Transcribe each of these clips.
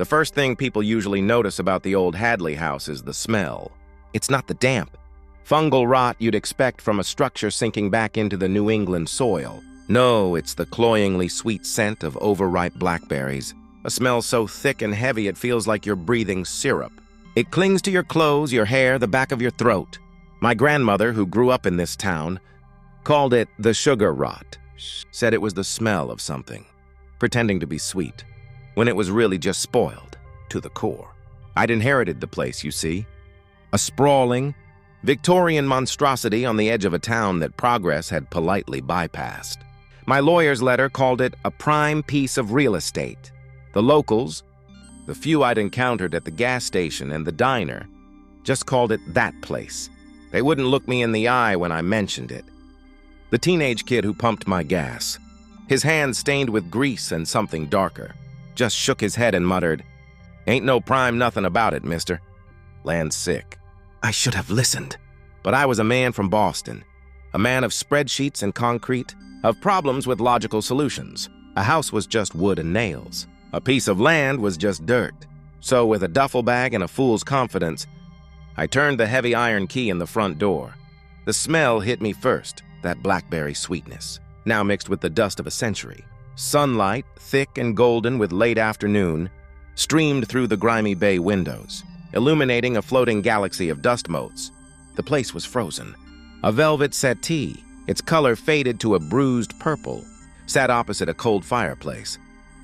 The first thing people usually notice about the old Hadley house is the smell. It's not the damp, fungal rot you'd expect from a structure sinking back into the New England soil. No, it's the cloyingly sweet scent of overripe blackberries, a smell so thick and heavy it feels like you're breathing syrup. It clings to your clothes, your hair, the back of your throat. My grandmother, who grew up in this town, called it the sugar rot, said it was the smell of something, pretending to be sweet, when it was really just spoiled to the core. I'd inherited the place, you see. A sprawling, Victorian monstrosity on the edge of a town that progress had politely bypassed. My lawyer's letter called it a prime piece of real estate. The locals, the few I'd encountered at the gas station and the diner, just called it that place. They wouldn't look me in the eye when I mentioned it. The teenage kid who pumped my gas, his hands stained with grease and something darker, just shook his head and muttered, "Ain't no prime nothing about it, mister. Land's sick." I should have listened. But I was a man from Boston, a man of spreadsheets and concrete, of problems with logical solutions. A house was just wood and nails. A piece of land was just dirt. So with a duffel bag and a fool's confidence, I turned the heavy iron key in the front door. The smell hit me first, that blackberry sweetness, now mixed with the dust of a century. Sunlight, thick and golden with late afternoon, streamed through the grimy bay windows, illuminating a floating galaxy of dust motes. The place was frozen. A velvet settee, its color faded to a bruised purple, sat opposite a cold fireplace.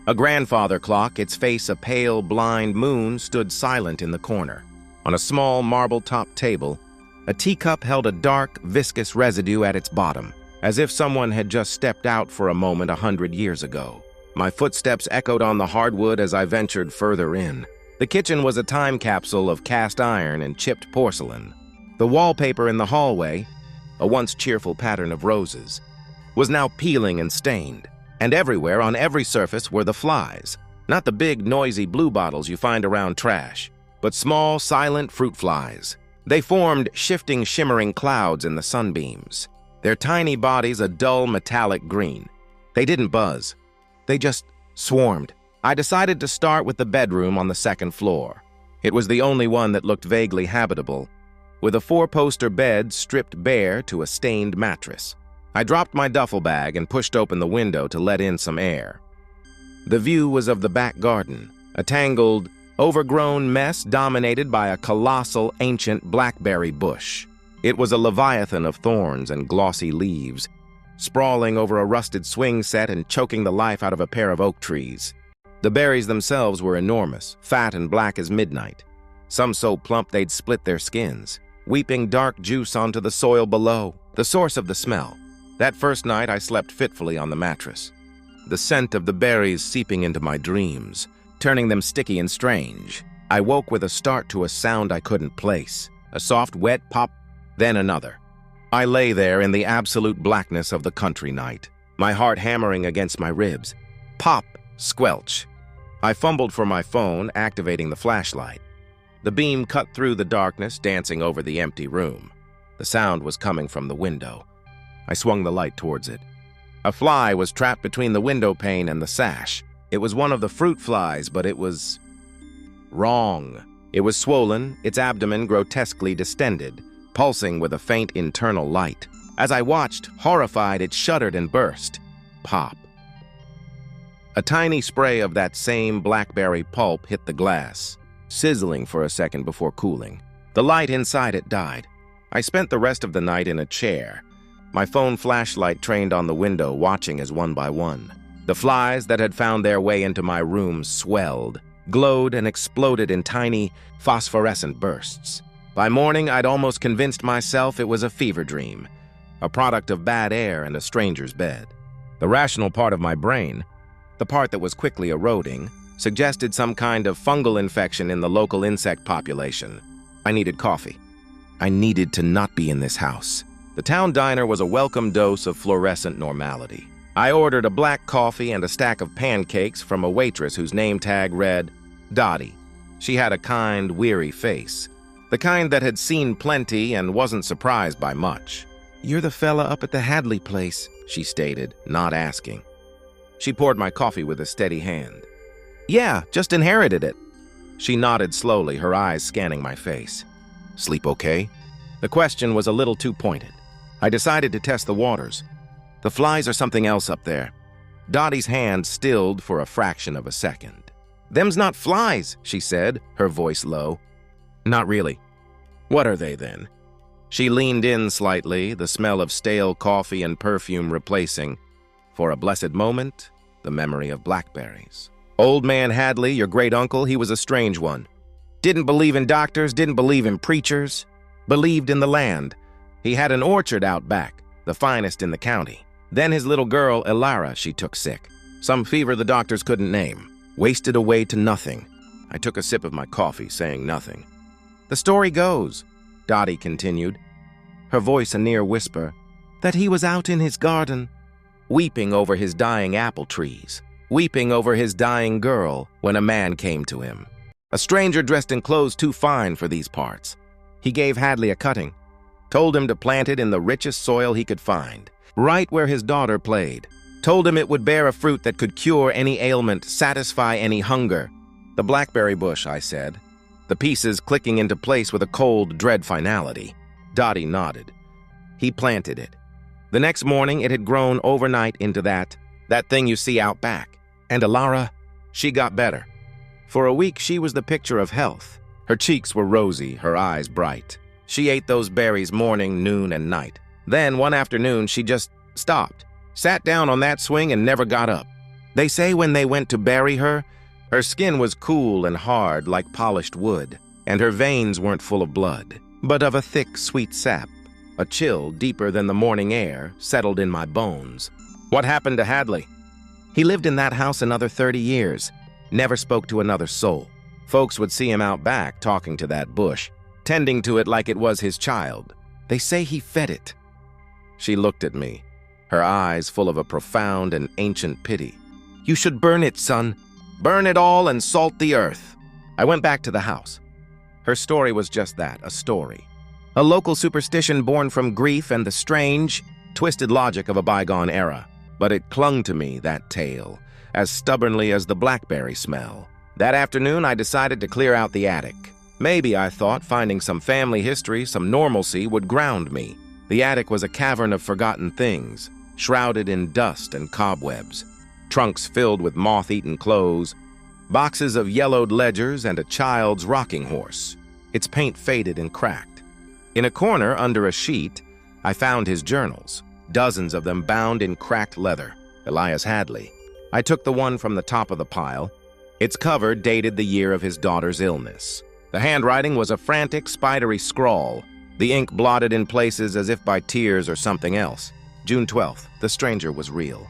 A grandfather clock, its face a pale, blind moon, stood silent in the corner. On a small marble-topped table, a teacup held a dark, viscous residue at its bottom, as if someone had just stepped out for a moment 100 years ago. My footsteps echoed on the hardwood as I ventured further in. The kitchen was a time capsule of cast iron and chipped porcelain. The wallpaper in the hallway, a once cheerful pattern of roses, was now peeling and stained, and everywhere on every surface were the flies, not the big, noisy bluebottles you find around trash, but small, silent fruit flies. They formed shifting, shimmering clouds in the sunbeams, their tiny bodies a dull, metallic green. They didn't buzz. They just swarmed. I decided to start with the bedroom on the second floor. It was the only one that looked vaguely habitable, with a four-poster bed stripped bare to a stained mattress. I dropped my duffel bag and pushed open the window to let in some air. The view was of the back garden, a tangled, overgrown mess dominated by a colossal, ancient blackberry bush. It was a leviathan of thorns and glossy leaves, sprawling over a rusted swing set and choking the life out of a pair of oak trees. The berries themselves were enormous, fat and black as midnight, some so plump they'd split their skins, weeping dark juice onto the soil below, the source of the smell. That first night I slept fitfully on the mattress, the scent of the berries seeping into my dreams, turning them sticky and strange. I woke with a start to a sound I couldn't place, a soft, wet pop, then another. I lay there in the absolute blackness of the country night, my heart hammering against my ribs. Pop, squelch. I fumbled for my phone, activating the flashlight. The beam cut through the darkness, dancing over the empty room. The sound was coming from the window. I swung the light towards it. A fly was trapped between the window pane and the sash. It was one of the fruit flies, but it was wrong. It was swollen, its abdomen grotesquely distended, pulsing with a faint internal light. As I watched, horrified, it shuddered and burst. Pop. A tiny spray of that same blackberry pulp hit the glass, sizzling for a second before cooling. The light inside it died. I spent the rest of the night in a chair, my phone flashlight trained on the window, watching as one by one the flies that had found their way into my room swelled, glowed, and exploded in tiny, phosphorescent bursts. By morning, I'd almost convinced myself it was a fever dream, a product of bad air and a stranger's bed. The rational part of my brain, the part that was quickly eroding, suggested some kind of fungal infection in the local insect population. I needed coffee. I needed to not be in this house. The town diner was a welcome dose of fluorescent normality. I ordered a black coffee and a stack of pancakes from a waitress whose name tag read Dottie. She had a kind, weary face, the kind that had seen plenty and wasn't surprised by much. "You're the fella up at the Hadley place," she stated, not asking. She poured my coffee with a steady hand. "Yeah, just inherited it," She nodded slowly, her eyes scanning my face. Sleep okay? The question was a little too pointed. I decided to test the waters. The flies are something else up there. Dottie's hand stilled for a fraction of a second. Them's not flies, she said, her voice low. Not really. What are they then? She leaned in slightly, the smell of stale coffee and perfume replacing, for a blessed moment, the memory of blackberries. Old man Hadley, your great-uncle, he was a strange one. Didn't believe in doctors, didn't believe in preachers, believed in the land. He had an orchard out back, the finest in the county. Then his little girl, Elara, she took sick. Some fever the doctors couldn't name. Wasted away to nothing. I took a sip of my coffee, saying nothing. The story goes, Dottie continued, her voice a near whisper, that he was out in his garden, weeping over his dying apple trees, weeping over his dying girl when a man came to him. A stranger dressed in clothes too fine for these parts. He gave Hadley a cutting, told him to plant it in the richest soil he could find, right where his daughter played, told him it would bear a fruit that could cure any ailment, satisfy any hunger. The blackberry bush, I said, the pieces clicking into place with a cold, dread finality. Dottie nodded. He planted it. The next morning, it had grown overnight into that thing you see out back. And Elara, she got better. For a week, she was the picture of health. Her cheeks were rosy, her eyes bright. She ate those berries morning, noon, and night. Then, one afternoon, she just stopped, sat down on that swing and never got up. They say when they went to bury her, her skin was cool and hard like polished wood, and her veins weren't full of blood, but of a thick, sweet sap. A chill deeper than the morning air settled in my bones. What happened to Hadley? He lived in that house another 30 years, never spoke to another soul. Folks would see him out back talking to that bush, tending to it like it was his child. They say he fed it. She looked at me, her eyes full of a profound and ancient pity. You should burn it, son. Burn it all and salt the earth. I went back to the house. Her story was just that, a story. A local superstition born from grief and the strange, twisted logic of a bygone era. But it clung to me, that tale, as stubbornly as the blackberry smell. That afternoon, I decided to clear out the attic. Maybe, I thought, finding some family history, some normalcy, would ground me. The attic was a cavern of forgotten things, shrouded in dust and cobwebs. Trunks filled with moth-eaten clothes, boxes of yellowed ledgers, and a child's rocking horse, its paint faded and cracked. In a corner under a sheet, I found his journals, dozens of them bound in cracked leather. Elias Hadley. I took the one from the top of the pile. Its cover dated the year of his daughter's illness. The handwriting was a frantic, spidery scrawl, the ink blotted in places as if by tears or something else. June 12th, the stranger was real.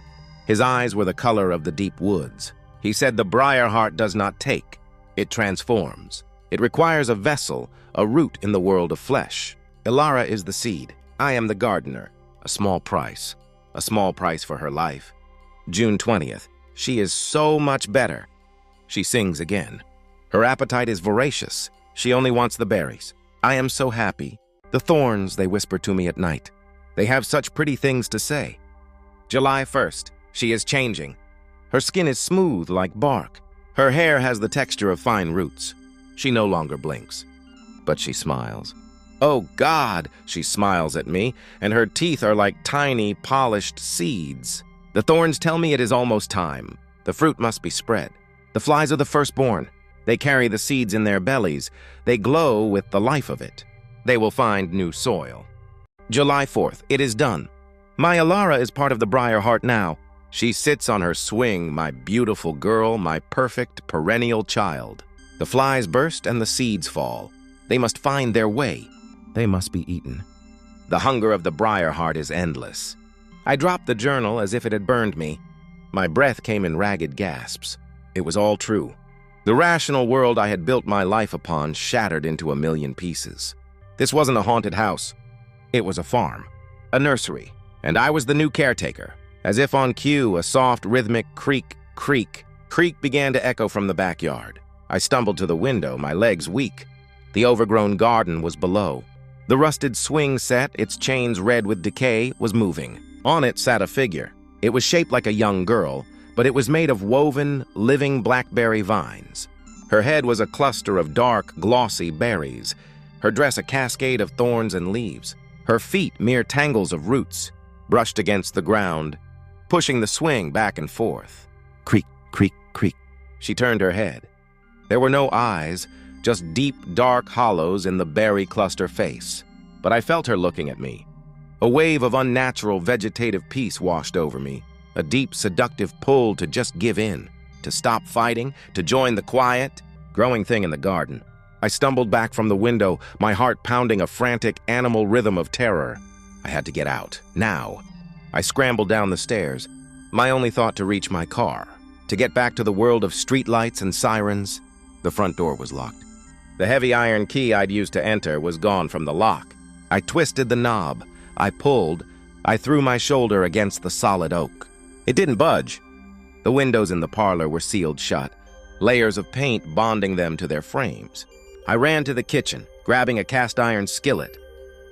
His eyes were the color of the deep woods. He said the Briar-Heart does not take, it transforms. It requires a vessel, a root in the world of flesh. Elara is the seed. I am the gardener. A small price for her life. June 20th, she is so much better. She sings again. Her appetite is voracious. She only wants the berries. I am so happy. The thorns, they whisper to me at night. They have such pretty things to say. July 1st, she is changing. Her skin is smooth like bark. Her hair has the texture of fine roots. She no longer blinks, but she smiles. Oh God, she smiles at me, and her teeth are like tiny, polished seeds. The thorns tell me it is almost time. The fruit must be spread. The flies are the firstborn. They carry the seeds in their bellies. They glow with the life of it. They will find new soil. July 4th, it is done. My Elara is part of the Briar-Heart now. She sits on her swing, my beautiful girl, my perfect perennial child. The flies burst and the seeds fall. They must find their way. They must be eaten. The hunger of the Briar-Heart is endless. I dropped the journal as if it had burned me. My breath came in ragged gasps. It was all true. The rational world I had built my life upon shattered into a million pieces. This wasn't a haunted house. It was a farm, a nursery, and I was the new caretaker. As if on cue, a soft, rhythmic creak, creak, creak began to echo from the backyard. I stumbled to the window, my legs weak. The overgrown garden was below. The rusted swing set, its chains red with decay, was moving. On it sat a figure. It was shaped like a young girl, but it was made of woven, living blackberry vines. Her head was a cluster of dark, glossy berries, her dress a cascade of thorns and leaves, her feet mere tangles of roots, brushed against the ground, pushing the swing back and forth. Creak, creak, creak. She turned her head. There were no eyes, just deep, dark hollows in the berry cluster face. But I felt her looking at me. A wave of unnatural vegetative peace washed over me, a deep, seductive pull to just give in, to stop fighting, to join the quiet, growing thing in the garden. I stumbled back from the window, my heart pounding a frantic animal rhythm of terror. I had to get out, now. I scrambled down the stairs, my only thought to reach my car, to get back to the world of streetlights and sirens. The front door was locked. The heavy iron key I'd used to enter was gone from the lock. I twisted the knob. I pulled. I threw my shoulder against the solid oak. It didn't budge. The windows in the parlor were sealed shut, layers of paint bonding them to their frames. I ran to the kitchen, grabbing a cast-iron skillet,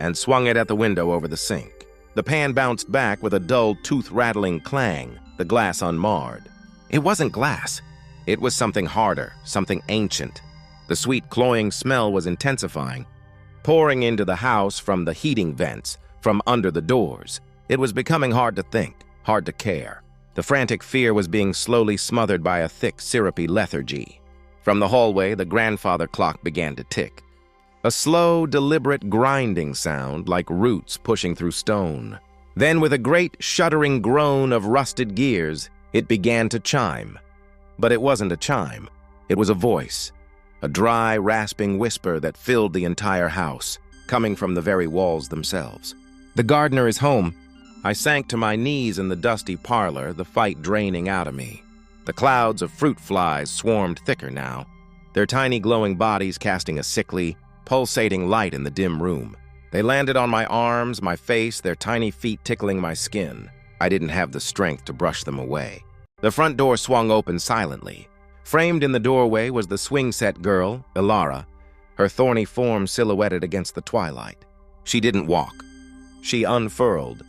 and swung it at the window over the sink. The pan bounced back with a dull, tooth-rattling clang, the glass unmarred. It wasn't glass. It was something harder, something ancient. The sweet, cloying smell was intensifying, pouring into the house from the heating vents, from under the doors. It was becoming hard to think, hard to care. The frantic fear was being slowly smothered by a thick, syrupy lethargy. From the hallway, the grandfather clock began to tick. A slow, deliberate grinding sound like roots pushing through stone. Then, with a great, shuddering groan of rusted gears, it began to chime. But it wasn't a chime. It was a voice. A dry, rasping whisper that filled the entire house, coming from the very walls themselves. The gardener is home. I sank to my knees in the dusty parlor, the fight draining out of me. The clouds of fruit flies swarmed thicker now, their tiny glowing bodies casting a sickly, pulsating light in the dim room. They landed on my arms, my face, their tiny feet tickling my skin. I didn't have the strength to brush them away. The front door swung open silently. Framed in the doorway was the swing-set girl, Elara, her thorny form silhouetted against the twilight. She didn't walk. She unfurled,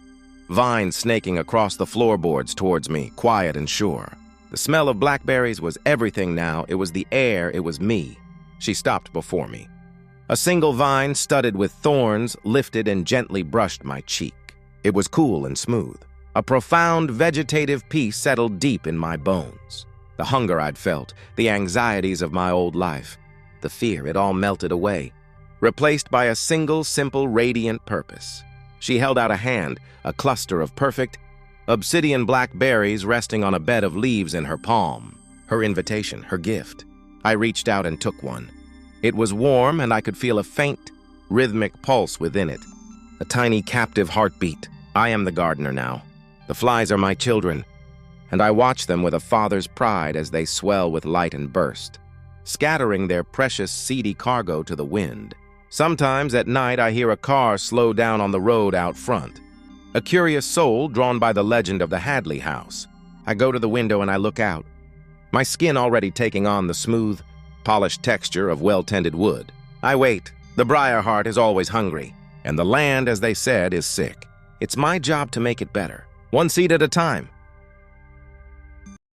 vines snaking across the floorboards towards me, quiet and sure. The smell of blackberries was everything now. It was the air. It was me. She stopped before me. A single vine studded with thorns lifted and gently brushed my cheek. It was cool and smooth. A profound vegetative peace settled deep in my bones. The hunger I'd felt, the anxieties of my old life, the fear, it all melted away, replaced by a single, simple, radiant purpose. She held out a hand, a cluster of perfect, obsidian blackberries resting on a bed of leaves in her palm. Her invitation, her gift. I reached out and took one. It was warm, and I could feel a faint, rhythmic pulse within it. A tiny, captive heartbeat. I am the gardener now. The flies are my children, and I watch them with a father's pride as they swell with light and burst, scattering their precious, seedy cargo to the wind. Sometimes at night I hear a car slow down on the road out front, a curious soul drawn by the legend of the Hadley house. I go to the window and I look out, my skin already taking on the smooth, polished texture of well-tended wood. I wait. The Briar-Heart is always hungry, and the land, as they said, is sick. It's my job to make it better, one seed at a time.